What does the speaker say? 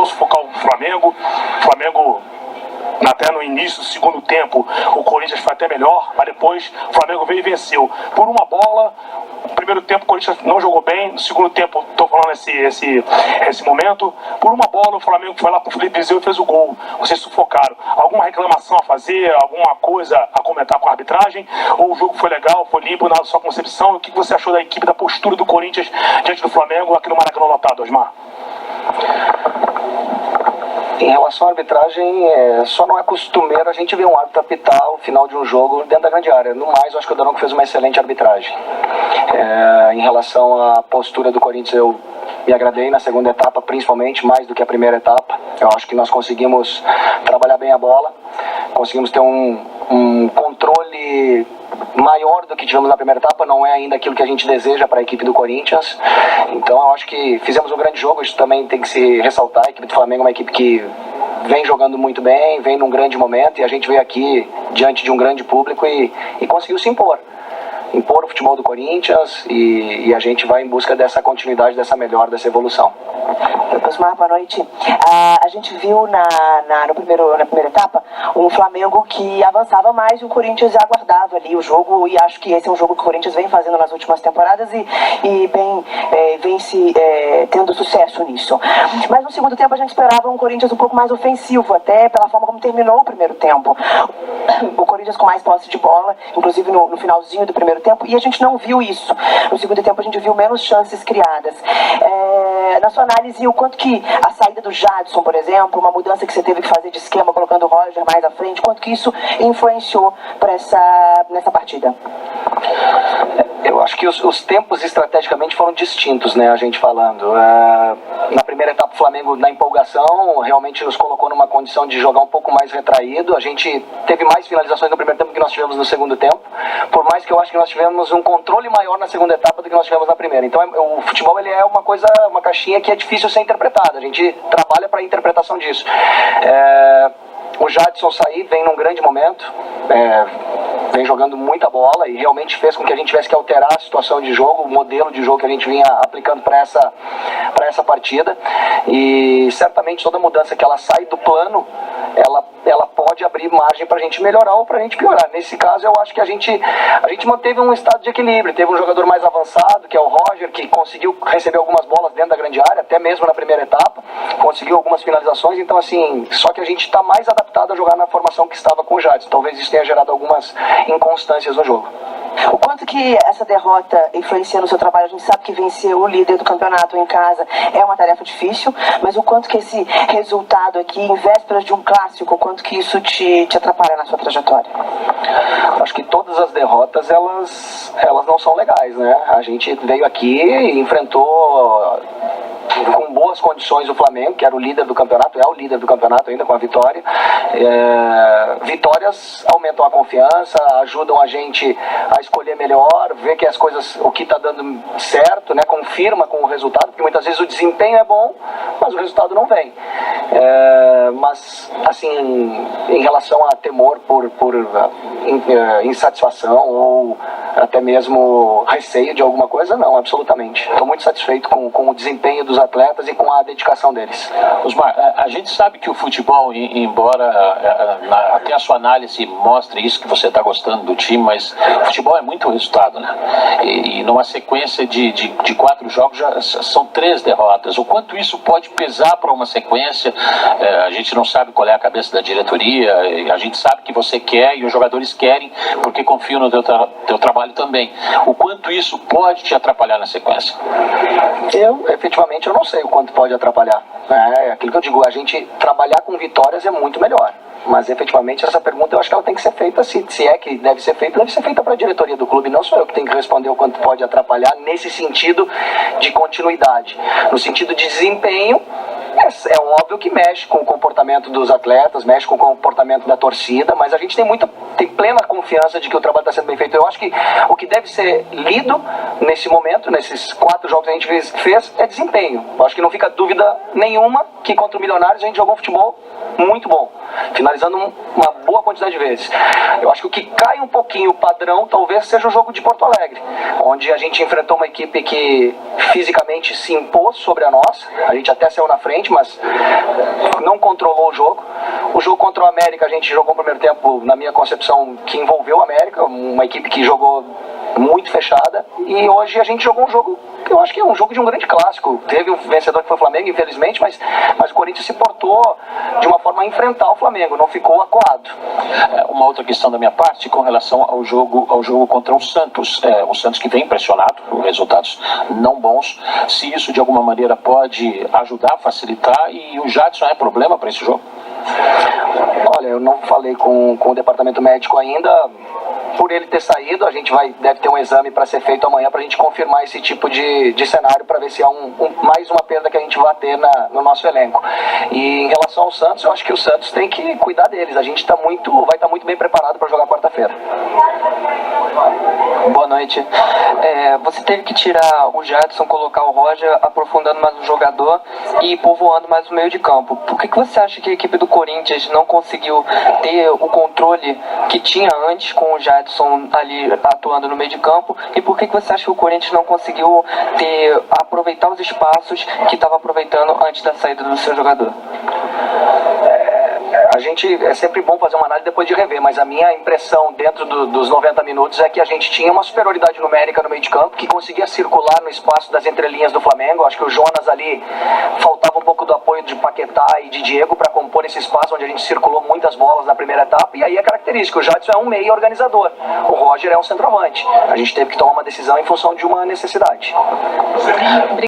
tentou sufocar o Flamengo. O Flamengo, até no início do segundo tempo, o Corinthians foi até melhor, mas depois o Flamengo veio e venceu. Por uma bola, no primeiro tempo o Corinthians não jogou bem, no segundo tempo, estou falando esse momento, por uma bola o Flamengo foi lá para o Felipe Viseu e fez o gol. Vocês sufocaram. Alguma reclamação a fazer, alguma coisa a comentar com a arbitragem? Ou o jogo foi legal, foi limpo na sua concepção? O que você achou da equipe, da postura do Corinthians diante do Flamengo aqui no Maracanã lotado, Osmar? Em relação à arbitragem, só não é costumeiro a gente ver um árbitro apitar o final de um jogo dentro da grande área. No mais, eu acho que o Daronco fez uma excelente arbitragem. Em relação à postura do Corinthians, eu me agradei na segunda etapa, principalmente, mais do que a primeira etapa. Eu acho que nós conseguimos trabalhar bem a bola, conseguimos ter um controle maior do que tivemos na primeira etapa. Não é ainda aquilo que a gente deseja para a equipe do Corinthians. Então eu acho que fizemos um grande jogo, isso também tem que se ressaltar. A equipe do Flamengo é uma equipe que vem jogando muito bem, vem num grande momento, e a gente veio aqui diante de um grande público e conseguiu se impor o futebol do Corinthians, e a gente vai em busca dessa continuidade, dessa melhora, dessa evolução. Osmar, boa noite. A gente viu na primeira etapa um Flamengo que avançava mais e o Corinthians aguardava ali o jogo, e acho que esse é um jogo que o Corinthians vem fazendo nas últimas temporadas e vem tendo sucesso nisso. Mas no segundo tempo a gente esperava um Corinthians um pouco mais ofensivo, até pela forma como terminou o primeiro tempo. O Corinthians com mais posse de bola, inclusive no finalzinho do primeiro tempo, e a gente não viu isso. No segundo tempo a gente viu menos chances criadas. Na sua análise, o quanto que a saída do Jadson, por exemplo, uma mudança que você teve que fazer de esquema, colocando o Roger mais à frente, quanto que isso influenciou nessa partida? Eu acho que os tempos estrategicamente foram distintos, né, a gente falando. Na primeira etapa o Flamengo, na empolgação, realmente nos colocou numa condição de jogar um pouco mais retraído. A gente teve mais finalizações no primeiro tempo que nós tivemos no segundo tempo, por mais que eu acho que nós tivemos um controle maior na segunda etapa do que nós tivemos na primeira. Então o futebol, ele é uma caixinha que é difícil ser interpretada. A gente trabalha para a interpretação disso. O Jadson sair, vem num grande momento, vem jogando muita bola e realmente fez com que a gente tivesse que alterar a situação de jogo, o modelo de jogo que a gente vinha aplicando para essa partida. E certamente toda mudança que ela sai do plano, ela pode abrir margem para a gente melhorar ou para a gente piorar. Nesse caso, eu acho que a gente manteve um estado de equilíbrio. Teve um jogador mais avançado, que é o Roger, que conseguiu receber algumas bolas dentro da grande área, até mesmo na primeira etapa, conseguiu algumas finalizações. Então, assim, só que a gente está mais adaptado a jogar na formação que estava com o Jadson. Talvez isso tenha gerado algumas inconstâncias no jogo. O quanto que essa derrota influencia no seu trabalho? A gente sabe que vencer o líder do campeonato em casa é uma tarefa difícil, mas o quanto que esse resultado aqui, em vésperas de um clássico, o quanto que isso te atrapalha na sua trajetória? Acho que todas as derrotas, elas não são legais, né? A gente veio aqui e enfrentou com boas condições o Flamengo, que era o líder do campeonato, é o líder do campeonato ainda com a vitória. Vitórias aumentam a confiança, ajudam a gente a escolher melhor, ver que as coisas, o que está dando certo, né, confirma com o resultado, porque muitas vezes o desempenho é bom, mas o resultado não vem. Mas, assim, em relação a temor por insatisfação ou até mesmo receio de alguma coisa, não, absolutamente. Estou muito satisfeito com o desempenho dos atletas e com a dedicação deles. Osmar, a gente sabe que o futebol, embora até a sua análise mostre isso, que você está gostando do time, mas o futebol é muito resultado, né? E numa sequência de 4 jogos já são 3 derrotas. O quanto isso pode pesar para uma sequência, a gente não sabe qual é a cabeça da diretoria, a gente sabe que você quer e os jogadores querem porque confiam no teu trabalho também. O quanto isso pode te atrapalhar na sequência? Efetivamente, eu não sei o quanto pode atrapalhar. É aquilo que eu digo, a gente trabalhar com vitórias é muito melhor. Mas efetivamente essa pergunta eu acho que ela tem que ser feita, se é que deve ser feita para a diretoria do clube. Não sou eu que tenho que responder o quanto pode atrapalhar nesse sentido de continuidade. No sentido de desempenho, é óbvio que mexe com o comportamento dos atletas, mexe com o comportamento da torcida, mas a gente tem plena confiança de que o trabalho está sendo bem feito. Eu acho que o que deve ser lido nesse momento, nesses 4 jogos que a gente fez, é desempenho. Eu acho que não fica dúvida nenhuma que contra o Milionários a gente jogou um futebol muito bom, finalizando uma boa quantidade de vezes. Eu acho que o que cai um pouquinho o padrão talvez seja o jogo de Porto Alegre, onde a gente enfrentou uma equipe que fisicamente se impôs sobre a nossa. A gente até saiu na frente, mas Palmeiras não controlou o jogo. O jogo contra o América, a gente jogou o primeiro tempo, na minha concepção, que envolveu o América, uma equipe que jogou muito fechada, e hoje a gente jogou um jogo que eu acho que é um jogo de um grande clássico. Teve um vencedor que foi o Flamengo, infelizmente, mas o Corinthians se portou de uma forma a enfrentar o Flamengo, não ficou acuado. Uma outra questão da minha parte com relação ao jogo contra o Santos. O Santos que vem pressionado por resultados não bons, se isso de alguma maneira pode ajudar, facilitar, e o Jadson é problema para esse jogo? Olha, eu não falei com o departamento médico ainda. Por ele ter saído, a gente deve ter um exame para ser feito amanhã para a gente confirmar esse tipo de cenário, para ver se há mais uma perda que a gente vai ter no nosso elenco. E em relação ao Santos, eu acho que o Santos tem que cuidar deles. A gente vai estar muito bem preparado para jogar quarta-feira. Boa noite. Você teve que tirar o Jadson, colocar o Roger, aprofundando mais o jogador e povoando mais o meio de campo. Por que você acha que a equipe do Corinthians não conseguiu ter o controle que tinha antes com o Jadson ali atuando no meio de campo? E por que você acha que o Corinthians não conseguiu aproveitar os espaços que estava aproveitando antes da saída do seu jogador? É sempre bom fazer uma análise depois de rever, mas a minha impressão dentro dos 90 minutos é que a gente tinha uma superioridade numérica no meio de campo, que conseguia circular no espaço das entrelinhas do Flamengo. Acho que o Jonas ali faltava um pouco do apoio de Paquetá e de Diego para compor esse espaço onde a gente circulou muitas bolas na primeira etapa, e aí é característica, o Jadson é um meio organizador, o Roger é um centroavante. A gente teve que tomar uma decisão em função de uma necessidade.